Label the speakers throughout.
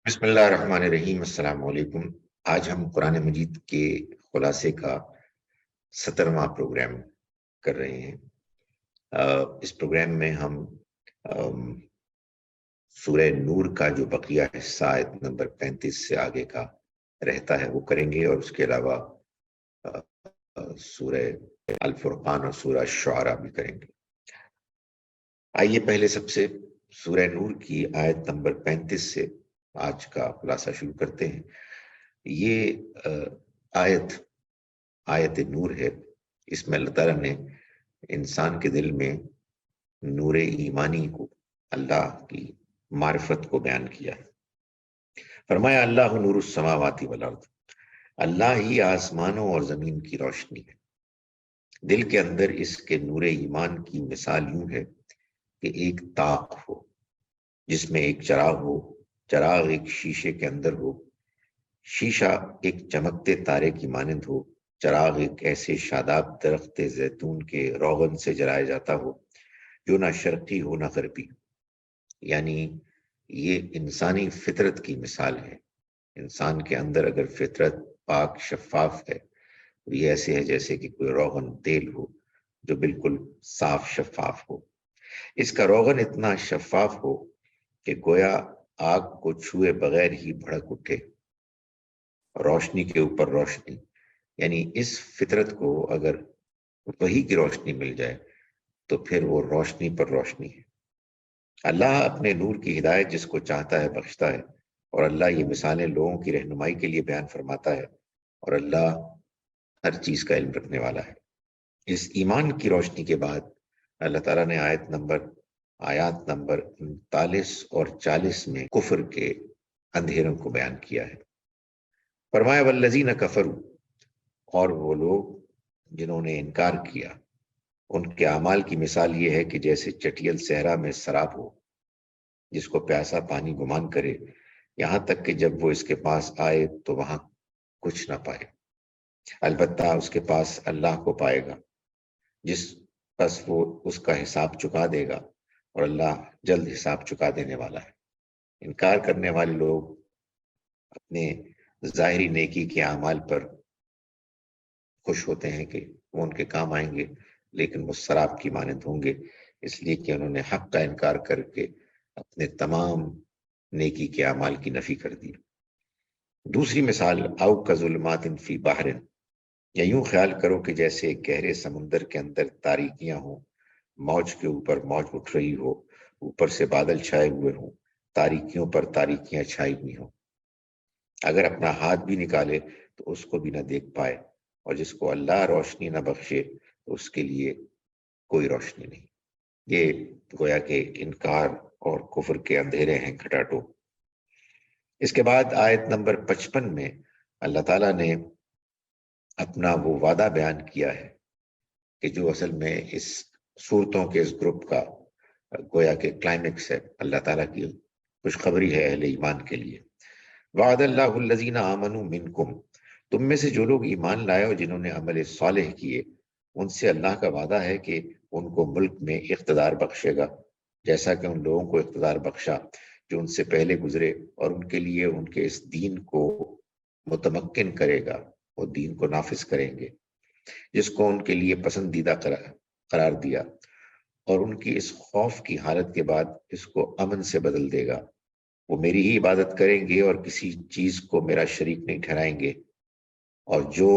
Speaker 1: بسم اللہ الرحمن الرحیم۔ السلام علیکم۔ آج ہم قرآن مجید کے خلاصے کا 17واں پروگرام کر رہے ہیں۔ اس پروگرام میں ہم سورہ نور کا جو بقیہ حصہ آیت نمبر 35 سے آگے کا رہتا ہے وہ کریں گے، اور اس کے علاوہ سورہ الفرقان اور سورہ الشعراء بھی کریں گے۔ آئیے پہلے سب سے سورہ نور کی آیت نمبر 35 سے آج کا خلاصہ شروع کرتے ہیں۔ یہ آیت نور ہے۔ اس میں اللہ تعالیٰ نے انسان کے دل میں نور ایمانی کو، اللہ کی معرفت کو بیان کیا ہے۔ فرمایا اللہ نور السماوات والارض، اللہ ہی آسمانوں اور زمین کی روشنی ہے۔ دل کے اندر اس کے نور ایمان کی مثال یوں ہے کہ ایک طاق ہو جس میں ایک چراغ ہو، چراغ ایک شیشے کے اندر ہو، شیشہ ایک چمکتے تارے کی مانند ہو، چراغ ایک ایسے شاداب درخت زیتون کے روغن سے جلایا جاتا ہو جو نہ شرقی ہو نہ غربی۔ یعنی یہ انسانی فطرت کی مثال ہے۔ انسان کے اندر اگر فطرت پاک شفاف ہے تو یہ ایسے ہے جیسے کہ کوئی روغن تیل ہو جو بالکل صاف شفاف ہو۔ اس کا روغن اتنا شفاف ہو کہ گویا آگ کو چھوئے بغیر ہی بھڑک اٹھے، روشنی کے اوپر روشنی۔ یعنی اس فطرت کو اگر وحی کی روشنی مل جائے تو پھر وہ روشنی پر روشنی ہے۔ اللہ اپنے نور کی ہدایت جس کو چاہتا ہے بخشتا ہے، اور اللہ یہ مثالیں لوگوں کی رہنمائی کے لیے بیان فرماتا ہے، اور اللہ ہر چیز کا علم رکھنے والا ہے۔ اس ایمان کی روشنی کے بعد اللہ تعالیٰ نے آیات نمبر 39 اور 40 میں کفر کے اندھیروں کو بیان کیا ہے۔ فرمایا والذین کفروا، اور وہ لوگ جنہوں نے انکار کیا، ان کے اعمال کی مثال یہ ہے کہ جیسے چٹیل صحرا میں سراب ہو جس کو پیاسا پانی گمان کرے، یہاں تک کہ جب وہ اس کے پاس آئے تو وہاں کچھ نہ پائے، البتہ اس کے پاس اللہ کو پائے گا جس پس وہ اس کا حساب چکا دے گا، اور اللہ جلد حساب چکا دینے والا ہے۔ انکار کرنے والے لوگ اپنے ظاہری نیکی کے اعمال پر خوش ہوتے ہیں کہ وہ ان کے کام آئیں گے، لیکن وہ سراب کی مانند ہوں گے، اس لیے کہ انہوں نے حق کا انکار کر کے اپنے تمام نیکی کے اعمال کی نفی کر دی۔ دوسری مثال او کظلمات فی بحر، یا یوں خیال کرو کہ جیسے گہرے سمندر کے اندر تاریکیاں ہوں، موج کے اوپر موج اٹھ رہی ہو، اوپر سے بادل چھائے ہوئے ہوں، تاریکیوں پر تاریکیاں چھائی ہوئی ہوں، اگر اپنا ہاتھ بھی نکالے تو اس کو بھی نہ دیکھ پائے، اور جس کو اللہ روشنی نہ بخشے تو اس کے لیے کوئی روشنی نہیں۔ یہ گویا کہ انکار اور کفر کے اندھیرے ہیں کھٹاٹو۔ اس کے بعد آیت نمبر 55 میں اللہ تعالیٰ نے اپنا وہ وعدہ بیان کیا ہے کہ جو اصل میں اس صورتوں کے اس گروپ کا گویا کہ کلائمیکس ہے، اللہ تعالیٰ کی خوشخبری ہے اہل ایمان کے لیے۔ وعد اللہ الذین آمنوا منکم، تم میں سے جو لوگ ایمان لائے اور جنہوں نے عمل صالح کیے، ان سے اللہ کا وعدہ ہے کہ ان کو ملک میں اقتدار بخشے گا، جیسا کہ ان لوگوں کو اقتدار بخشا جو ان سے پہلے گزرے، اور ان کے لیے ان کے اس دین کو متمکن کرے گا، وہ دین کو نافذ کریں گے جس کو ان کے لیے پسندیدہ قرار دیا، اور ان کی اس خوف کی حالت کے بعد اس کو امن سے بدل دے گا۔ وہ میری ہی عبادت کریں گے اور کسی چیز کو میرا شریک نہیں ٹھہرائیں گے، اور جو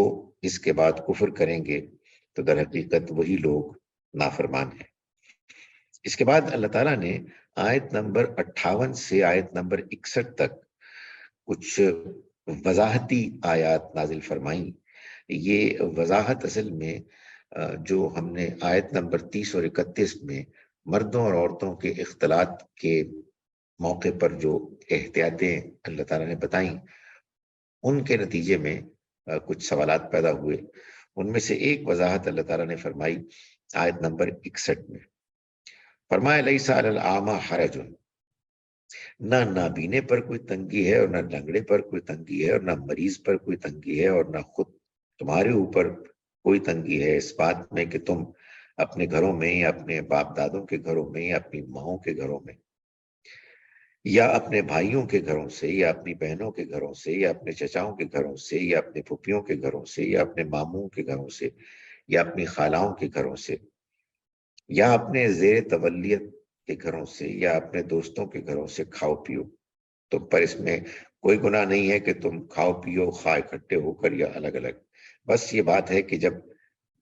Speaker 1: اس کے بعد کفر کریں گے تو در حقیقت وہی لوگ نافرمان ہیں۔ اس کے بعد اللہ تعالیٰ نے آیت نمبر 58 سے آیت نمبر 61 تک کچھ وضاحتی آیات نازل فرمائیں۔ یہ وضاحت اصل میں جو ہم نے آیت نمبر 30 اور 31 میں مردوں اور عورتوں کے اختلاط کے موقع پر جو احتیاطیں اللہ تعالیٰ نے بتائیں، ان کے نتیجے میں کچھ سوالات پیدا ہوئے۔ ان میں سے ایک وضاحت اللہ تعالیٰ نے فرمائی آیت نمبر 61 میں۔ فرمایا لیس علی الاعمی حرج، نہ نابینے پر کوئی تنگی ہے، اور نہ لنگڑے پر کوئی تنگی ہے، اور نہ مریض پر کوئی تنگی ہے، اور نہ خود تمہارے اوپر کوئی تنگی ہے اس بات میں کہ تم اپنے گھروں میں یا اپنے باپ دادوں کے گھروں میں یا اپنی ماؤں کے گھروں میں یا اپنے بھائیوں کے گھروں سے، یا اپنی بہنوں کے گھروں سے، یا اپنے چچاؤں کے گھروں سے، یا اپنے پھوپھیوں کے گھروں سے، یا اپنے ماموں کے گھروں سے، یا اپنی خالاؤں کے گھروں سے، یا اپنے زیر تولیت کے گھروں سے، یا اپنے دوستوں کے گھروں سے کھاؤ پیو، تم پر اس میں کوئی گناہ نہیں ہے کہ تم کھاؤ پیو، خواہ اکٹھے ہو کر یا الگ الگ۔ بس یہ بات ہے کہ جب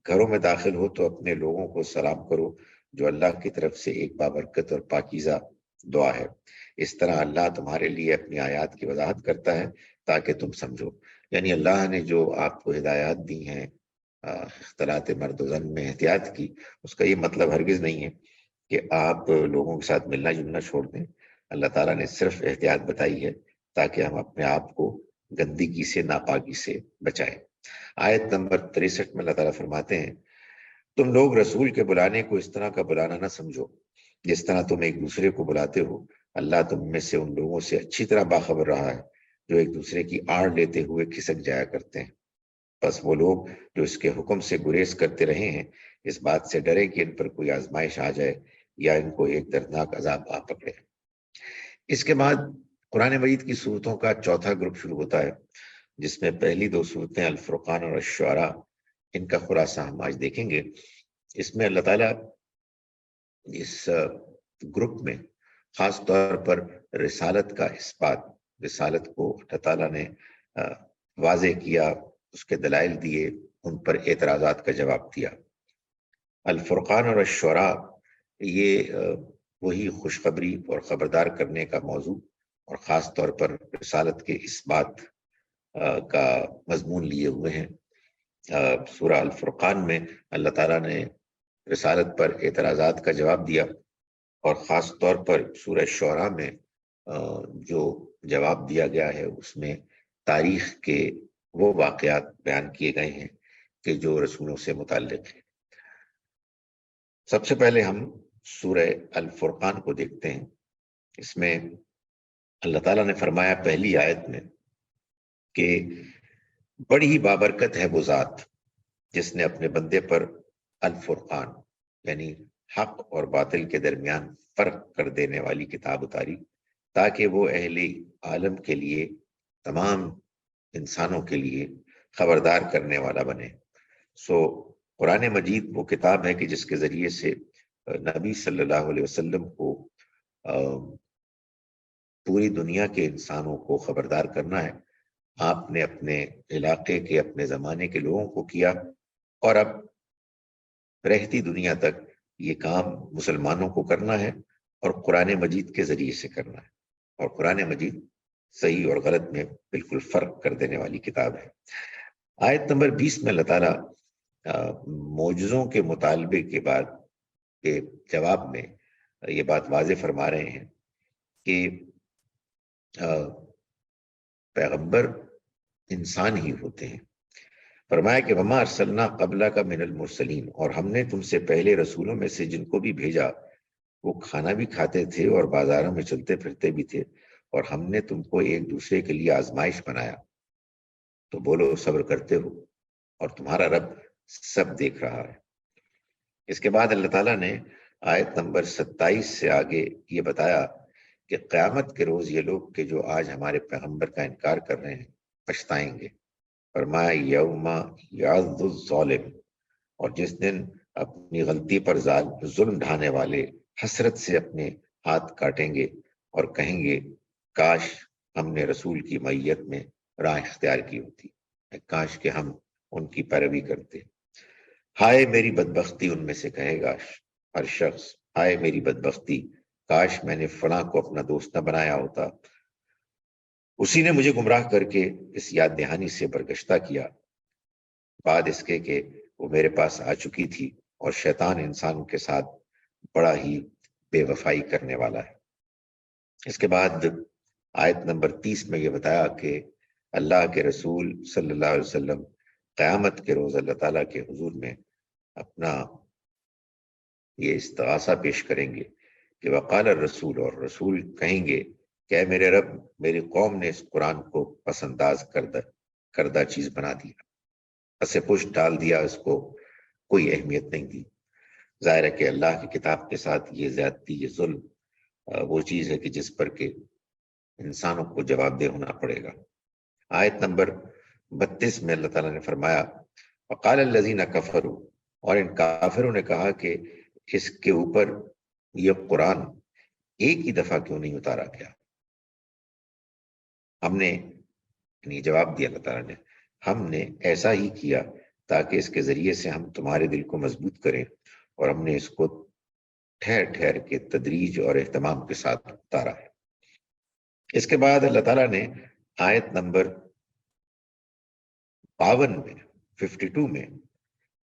Speaker 1: گھروں میں داخل ہو تو اپنے لوگوں کو سلام کرو، جو اللہ کی طرف سے ایک بابرکت اور پاکیزہ دعا ہے۔ اس طرح اللہ تمہارے لیے اپنی آیات کی وضاحت کرتا ہے تاکہ تم سمجھو۔ یعنی اللہ نے جو آپ کو ہدایات دی ہیں اختلاط مرد و زن میں احتیاط کی، اس کا یہ مطلب ہرگز نہیں ہے کہ آپ لوگوں کے ساتھ ملنا جلنا چھوڑ دیں۔ اللہ تعالیٰ نے صرف احتیاط بتائی ہے تاکہ ہم اپنے آپ کو گندگی سے، ناپاکی سے بچائیں۔ آیت نمبر 63 میں اللہ تعالیٰ فرماتے ہیں، تم لوگ رسول کے بلانے کو اس طرح کا بلانا نہ سمجھو جس طرح تم ایک دوسرے کو بلاتے ہو، اللہ تم میں سے ان لوگوں سے اچھی طرح باخبر رہا ہے جو ایک دوسرے کی آڑ لیتے ہوئے کھسک جایا کرتے ہیں۔ بس وہ لوگ جو اس کے حکم سے گریز کرتے رہے ہیں، اس بات سے ڈرے کہ ان پر کوئی آزمائش آ جائے یا ان کو ایک دردناک عذاب آ پکڑے۔ اس کے بعد قرآن مجید کی صورتوں کا چوتھا گروپ شروع ہوتا ہے، جس میں پہلی دو صورتیں الفرقان اور الشعراء، ان کا خلاصہ ہم آج دیکھیں گے۔ اس میں اللہ تعالیٰ اس گروپ میں خاص طور پر رسالت کا اثبات، رسالت کو اللہ تعالیٰ نے واضح کیا، اس کے دلائل دیے، ان پر اعتراضات کا جواب دیا۔ الفرقان اور الشعراء یہ وہی خوشخبری اور خبردار کرنے کا موضوع اور خاص طور پر رسالت کے اثبات کا مضمون لیے ہوئے ہیں۔ سورہ الفرقان میں اللہ تعالیٰ نے رسالت پر اعتراضات کا جواب دیا، اور خاص طور پر سورہ شعراء میں جو جواب دیا گیا ہے اس میں تاریخ کے وہ واقعات بیان کیے گئے ہیں کہ جو رسولوں سے متعلق ہیں۔ سب سے پہلے ہم سورہ الفرقان کو دیکھتے ہیں۔ اس میں اللہ تعالیٰ نے فرمایا پہلی آیت میں کہ بڑی ہی بابرکت ہے وہ ذات جس نے اپنے بندے پر الفرقان یعنی حق اور باطل کے درمیان فرق کر دینے والی کتاب اتاری، تاکہ وہ اہل عالم کے لیے، تمام انسانوں کے لیے خبردار کرنے والا بنے۔ قرآن مجید وہ کتاب ہے کہ جس کے ذریعے سے نبی صلی اللہ علیہ وسلم کو پوری دنیا کے انسانوں کو خبردار کرنا ہے۔ آپ نے اپنے علاقے کے، اپنے زمانے کے لوگوں کو کیا، اور اب رہتی دنیا تک یہ کام مسلمانوں کو کرنا ہے، اور قرآن مجید کے ذریعے سے کرنا ہے۔ اور قرآن مجید صحیح اور غلط میں بالکل فرق کر دینے والی کتاب ہے۔ آیت نمبر 20 میں اللہ تعالیٰ معجزوں کے مطالبے کے بعد کے جواب میں یہ بات واضح فرما رہے ہیں کہ پیغمبر انسان ہی ہوتے ہیں۔ فرمایا کہ وما ارسلنا قبلک من المرسلین، اور ہم نے تم سے پہلے رسولوں میں سے جن کو بھی بھیجا وہ کھانا بھی کھاتے تھے اور بازاروں میں چلتے پھرتے بھی تھے، اور ہم نے تم کو ایک دوسرے کے لیے آزمائش بنایا، تو بولو صبر کرتے ہو، اور تمہارا رب سب دیکھ رہا ہے۔ اس کے بعد اللہ تعالیٰ نے آیت نمبر 27 سے آگے یہ بتایا کہ قیامت کے روز یہ لوگ کہ جو آج ہمارے پیغمبر کا انکار کر رہے ہیں پچھتائیں گے۔ فرمایا یوم یعض الظالم، اور جس دن اپنی غلطی پر ظلم ڈھانے والے حسرت سے اپنے ہاتھ کاٹیں گے اور کہیں گے کاش ہم نے رسول کی معیت میں راہ اختیار کی ہوتی، کاش کہ ہم ان کی پیروی کرتے۔ ہائے میری بدبختی، ان میں سے کہے گا ہر شخص، ہائے میری بدبختی، کاش میں نے فلاں کو اپنا دوست نہ بنایا ہوتا، اسی نے مجھے گمراہ کر کے اس یاد دہانی سے برگشتہ کیا، بعد اس کے کہ وہ میرے پاس آ چکی تھی، اور شیطان انسان کے ساتھ بڑا ہی بے وفائی کرنے والا ہے۔ اس کے بعد آیت نمبر 30 میں یہ بتایا کہ اللہ کے رسول صلی اللہ علیہ وسلم قیامت کے روز اللہ تعالیٰ کے حضور میں اپنا یہ استغاثہ پیش کریں گے کہ وقال الرسول، اور رسول کہیں گے کہ اے میرے رب، میری قوم نے اس قرآن کو پسنداز کردہ چیز بنا دیا، اسے پشت ڈال دیا، اس کو کوئی اہمیت نہیں دی۔ ظاہر ہے کہ اللہ کی کتاب کے ساتھ یہ زیادتی، یہ ظلم وہ چیز ہے کہ جس پر کہ انسانوں کو جواب دہ ہونا پڑے گا۔ آیت نمبر 32 میں اللہ تعالیٰ نے فرمایا وقال الذین کفروا، اور ان کافروں نے کہا کہ اس کے اوپر یہ قرآن ایک ہی دفعہ کیوں نہیں اتارا گیا؟ ہم نے یعنی جواب دیا اللہ تعالیٰ نے، ہم نے ایسا ہی کیا تاکہ اس کے ذریعے سے ہم تمہارے دل کو مضبوط کریں، اور ہم نے اس کو ٹھہر ٹھہر کے تدریج اور اہتمام کے ساتھ اتارا ہے۔ اس کے بعد اللہ تعالیٰ نے آیت نمبر 52 میں 52 میں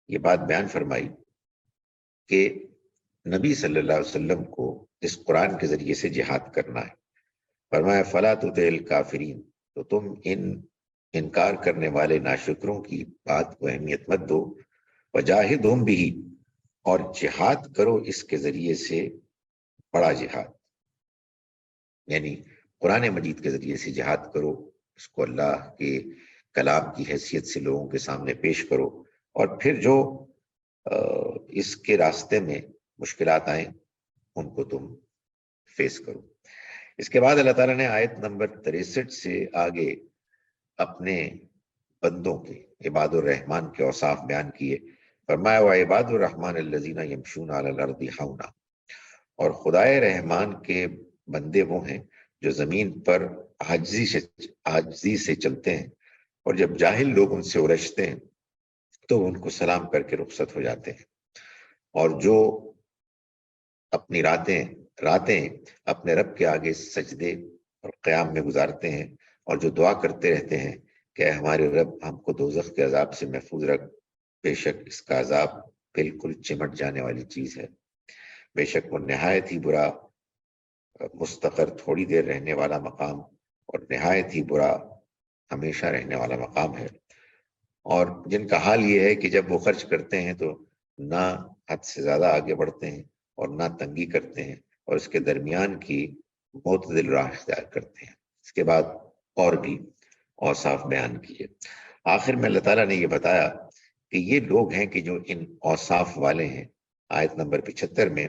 Speaker 1: یہ بات بیان فرمائی کہ نبی صلی اللہ علیہ وسلم کو اس قرآن کے ذریعے سے جہاد کرنا ہے۔ فرمایا فلا تطع الکافرین، تو تم انکار کرنے والے ناشکروں کی بات کو اہمیت مت دو، وجاہدہم بہ، اور جہاد کرو اس کے ذریعے سے بڑا جہاد، یعنی قرآن مجید کے ذریعے سے جہاد کرو، اس کو اللہ کے کلام کی حیثیت سے لوگوں کے سامنے پیش کرو، اور پھر جو اس کے راستے میں مشکلات آئیں ان کو تم فیس کرو۔ اس کے بعد اللہ تعالیٰ نے آیت نمبر 63 سے آگے اپنے بندوں کے عباد الرحمن کے اوصاف بیان کیے۔ فرمایا وعباد الرحمن الذین یمشون علی الارض ہونا، اور خدائے رحمان کے بندے وہ ہیں جو زمین پر عاجزی سے چلتے ہیں، اور جب جاہل لوگ ان سے الجھتے ہیں تو ان کو سلام کر کے رخصت ہو جاتے ہیں، اور جو اپنی راتیں اپنے رب کے آگے سجدے اور قیام میں گزارتے ہیں، اور جو دعا کرتے رہتے ہیں کہ اے ہمارے رب ہم کو دوزخ کے عذاب سے محفوظ رکھ، بے شک اس کا عذاب بالکل چمٹ جانے والی چیز ہے، بے شک وہ نہایت ہی برا مستقر تھوڑی دیر رہنے والا مقام اور نہایت ہی برا ہمیشہ رہنے والا مقام ہے۔ اور جن کا حال یہ ہے کہ جب وہ خرچ کرتے ہیں تو نہ حد سے زیادہ آگے بڑھتے ہیں اور نہ تنگی کرتے ہیں، اور اس کے درمیان کی معتدل راہ اختیار کرتے ہیں۔ اس کے بعد اور بھی اوصاف بیان کیے۔ آخر میں اللہ تعالیٰ نے یہ بتایا کہ یہ لوگ ہیں کہ جو ان اوصاف والے ہیں، آیت نمبر 75 میں،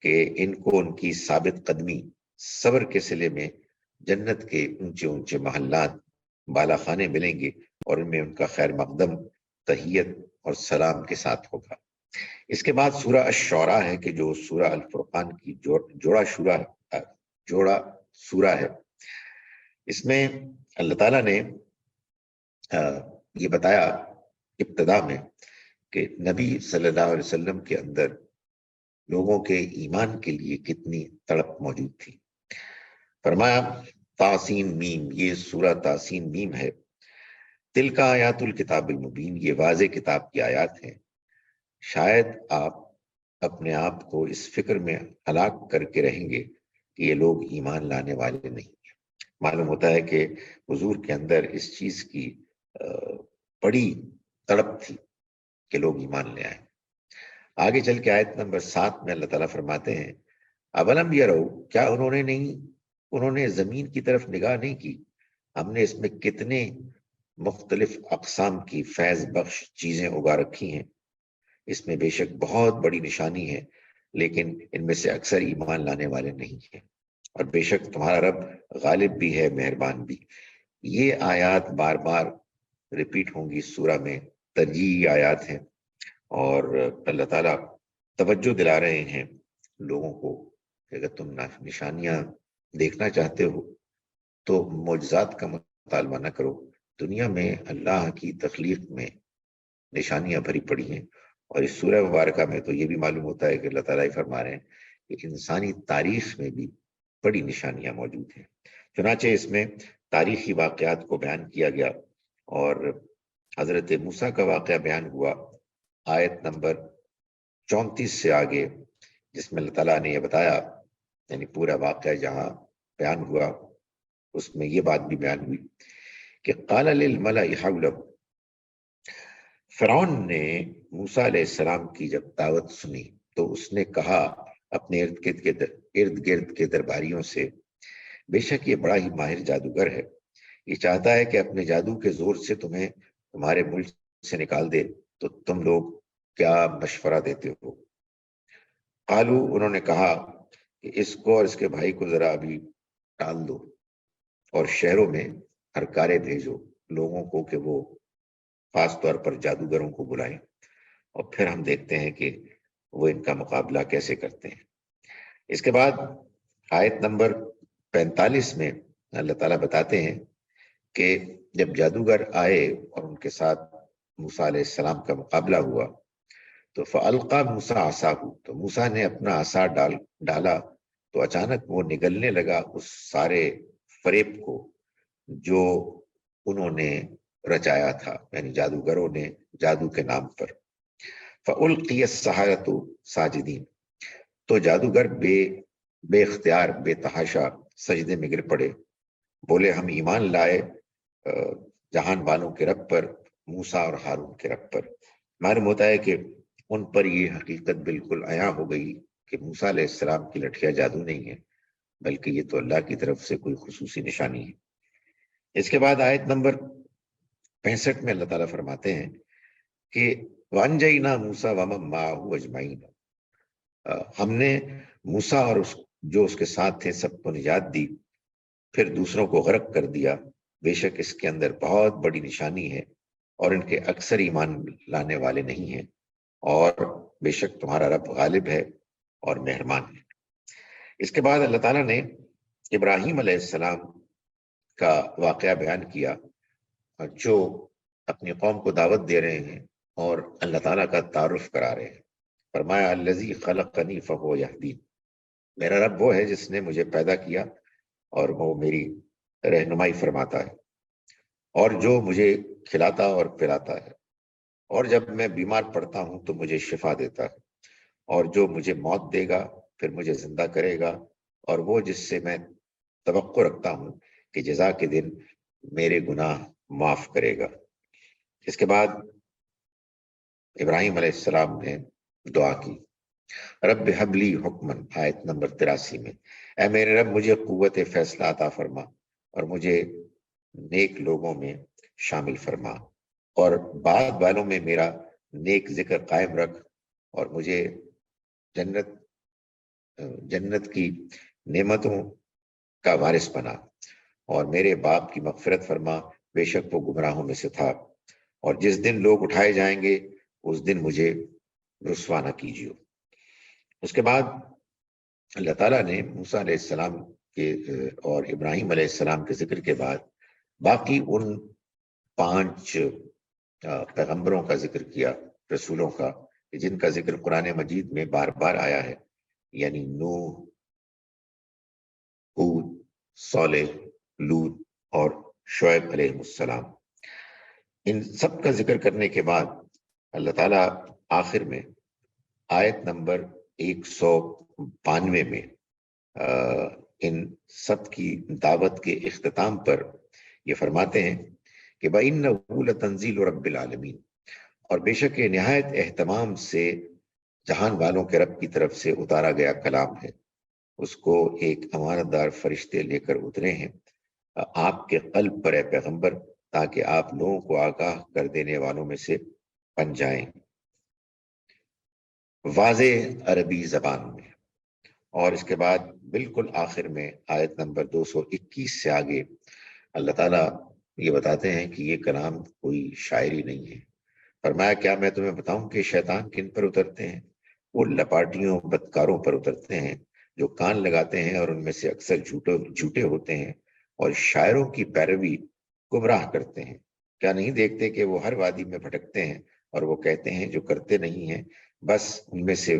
Speaker 1: کہ ان کو ان کی ثابت قدمی صبر کے صلے میں جنت کے اونچے اونچے محلات بالا خانے ملیں گے، اور ان میں ان کا خیر مقدم تحیت اور سلام کے ساتھ ہوگا۔ اس کے بعد سورہ الشعراء ہے کہ جو سورہ الفرقان کی جوڑا سورہ ہے۔ اس میں اللہ تعالیٰ نے یہ بتایا ابتدا میں کہ نبی صلی اللہ علیہ وسلم کے اندر لوگوں کے ایمان کے لیے کتنی تڑپ موجود تھی۔ فرمایا تاسین میم، یہ سورہ تاسین میم ہے، تلک آیات الکتاب المبین، یہ واضح کتاب کی آیات ہیں، شاید آپ اپنے آپ کو اس فکر میں ہلاک کر کے رہیں گے کہ یہ لوگ ایمان لانے والے نہیں ہیں۔ معلوم ہوتا ہے کہ حضور کے اندر اس چیز کی بڑی تڑپ تھی کہ لوگ ایمان لے آئیں۔ آگے چل کے آیت نمبر 7 میں اللہ تعالیٰ فرماتے ہیں اولم یرو، کیا انہوں نے زمین کی طرف نگاہ نہیں کی، ہم نے اس میں کتنے مختلف اقسام کی فیض بخش چیزیں اگا رکھی ہیں، اس میں بے شک بہت بڑی نشانی ہے، لیکن ان میں سے اکثر ایمان لانے والے نہیں ہیں، اور بے شک تمہارا رب غالب بھی ہے مہربان بھی۔ یہ آیات بار بار ریپیٹ ہوں گی سورہ میں، ترجیحی آیات ہیں، اور اللہ تعالیٰ توجہ دلا رہے ہیں لوگوں کو کہ اگر تم نشانیاں دیکھنا چاہتے ہو تو معجزات کا مطالبہ نہ کرو، دنیا میں اللہ کی تخلیق میں نشانیاں بھری پڑی ہیں، اور اس سورہ مبارکہ میں تو یہ بھی معلوم ہوتا ہے کہ اللہ تعالیٰ فرما رہے ہیں کہ انسانی تاریخ میں بھی بڑی نشانیاں موجود ہیں۔ چنانچہ اس میں تاریخی واقعات کو بیان کیا گیا، اور حضرت موسیٰ کا واقعہ بیان ہوا آیت نمبر 34 سے آگے، جس میں اللہ تعالیٰ نے یہ بتایا، یعنی پورا واقعہ جہاں بیان ہوا اس میں یہ بات بھی بیان ہوئی کہ قال للملأ حولہ، فرعون نے موسیٰ علیہ السلام کی جب دعوت سنی تو اس نے کہا اپنے ارد گرد کے درباریوں سے، بے شک یہ بڑا ہی ماہر جادوگر ہے، یہ چاہتا ہے کہ اپنے جادو کے زور سے تمہیں تمہارے ملک سے نکال دے، تو تم لوگ کیا مشورہ دیتے ہو؟ قالو، انہوں نے کہا کہ اس کو اور اس کے بھائی کو ذرا ابھی ٹال دو، اور شہروں میں ہرکارے بھیجو لوگوں کو کہ وہ خاص طور پر جادوگروں کو بلائیں، اور پھر ہم دیکھتے ہیں کہ وہ ان کا مقابلہ کیسے کرتے ہیں۔ اس کے بعد آیت نمبر 45 میں اللہ تعالیٰ بتاتے ہیں کہ جب جادوگر آئے اور ان کے ساتھ موسیٰ علیہ السلام کا مقابلہ ہوا تو فَأَلْقَى مُوسَىٰ عَصَاهُ، تو موسیٰ نے اپنا عصا ڈالا تو اچانک وہ نگلنے لگا اس سارے فریب کو جو انہوں نے رچایا تھا، یعنی جادوگروں نے جادو کے نام پر۔ فَأُلْقِيَ السَّحَرَةُ ساجدین، تو جادوگر بے اختیار بے تحاشا سجدے میں گر پڑے، بولے ہم ایمان لائے جہان والوں کے رب پر، موسیٰ اور ہارون کے رب پر۔ معلوم ہوتا ہے کہ ان پر یہ حقیقت بالکل عیاں ہو گئی کہ موسیٰ علیہ السلام کی لٹھیاں جادو نہیں ہے، بلکہ یہ تو اللہ کی طرف سے کوئی خصوصی نشانی ہے۔ اس کے بعد آیت نمبر 65 میں اللہ تعالیٰ فرماتے ہیں کہ وَأَنجَيْنَا مُوسَىٰ وَمَن مَّعَهُ أَجْمَعِينَ، ہم نے موسیٰ اور جو اس کے ساتھ تھے سب کو نجات دی، پھر دوسروں کو غرق کر دیا۔ بے شک اس کے اندر بہت بڑی نشانی ہے اور ان کے اکثر ایمان لانے والے نہیں ہیں، اور بے شک تمہارا رب غالب ہے اور مہربان ہے۔ اس کے بعد اللہ تعالیٰ نے ابراہیم علیہ السلام کا واقعہ بیان کیا جو اپنی قوم کو دعوت دے رہے ہیں اور اللہ تعالیٰ کا تعارف کرا رہے ہیں۔ فرمایا الذی خلقنی فہو یہدین، میرا رب وہ ہے جس نے مجھے پیدا کیا اور وہ میری رہنمائی فرماتا ہے، اور جو مجھے کھلاتا اور پلاتا ہے، اور جب میں بیمار پڑتا ہوں تو مجھے شفا دیتا ہے، اور جو مجھے موت دے گا پھر مجھے زندہ کرے گا، اور وہ جس سے میں توقع رکھتا ہوں کہ جزا کے دن میرے گناہ معاف کرے گا۔ اس کے بعد ابراہیم علیہ السلام نے دعا کی، رب ہب لی حکمن، آیت نمبر 83 میں، اے میرے رب مجھے قوت فیصلہ عطا فرما اور مجھے نیک لوگوں میں شامل فرما، اور بعد والوں میں میرا نیک ذکر قائم رکھ، اور مجھے جنت کی نعمتوں کا وارث بنا، اور میرے باپ کی مغفرت فرما، بے شک وہ گمراہوں میں سے تھا، اور جس دن لوگ اٹھائے جائیں گے اس دن مجھے رسوا نہ کیجیے۔ اس کے بعد اللہ تعالیٰ نے موسیٰ علیہ السلام کے اور ابراہیم علیہ السلام کے ذکر کے بعد باقی ان 5 پیغمبروں کا ذکر کیا، رسولوں کا، جن کا ذکر قرآن مجید میں بار بار آیا ہے، یعنی نوح، ہود، صالح، لوط اور شعیب علیہ السلام۔ ان سب کا ذکر کرنے کے بعد اللہ تعالیٰ آخر میں آیت نمبر 192 میں ان سب کی دعوت کے اختتام پر یہ فرماتے ہیں کہ بَإِنَّهُ لَتَنزِيلُ رَبِّ الْعَالَمِينَ، اور بے شک یہ نہایت اہتمام سے جہان والوں کے رب کی طرف سے اتارا گیا کلام ہے، اس کو ایک امانت دار فرشتے لے کر اترے ہیں آپ کے قلب پر اے پیغمبر، تاکہ آپ لوگوں کو آگاہ کر دینے والوں میں سے بن جائیں، واضح عربی زبان میں۔ اور اس کے بعد بالکل آخر میں آیت نمبر 221 سے آگے اللہ تعالیٰ یہ بتاتے ہیں کہ یہ کلام کوئی شاعری نہیں ہے۔ فرمایا کیا میں تمہیں بتاؤں کہ شیطان کن پر اترتے ہیں؟ وہ لپاٹیوں بدکاروں پر اترتے ہیں جو کان لگاتے ہیں اور ان میں سے اکثر جھوٹے ہوتے ہیں اور شاعروں کی پیروی گمراہ کرتے ہیں۔ کیا نہیں دیکھتے کہ وہ ہر وادی میں بھٹکتے ہیں اور وہ کہتے ہیں جو کرتے نہیں ہیں، بس ان میں سے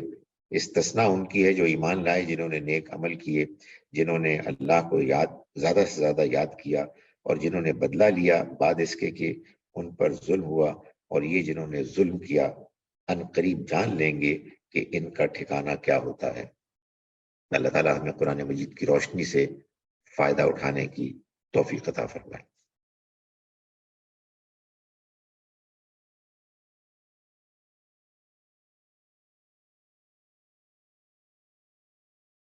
Speaker 1: استثناء ان کی ہے جو ایمان لائے، جنہوں نے نیک عمل کیے، جنہوں نے اللہ کو زیادہ سے زیادہ یاد کیا، اور جنہوں نے بدلہ لیا بعد اس کے کہ ان پر ظلم ہوا، اور یہ جنہوں نے ظلم کیا ان قریب جان لیں گے کہ ان کا ٹھکانہ کیا ہوتا ہے۔ اللہ تعالیٰ ہمیں قرآن مجید کی روشنی سے فائدہ اٹھانے کی توفیق عطا فرمائے۔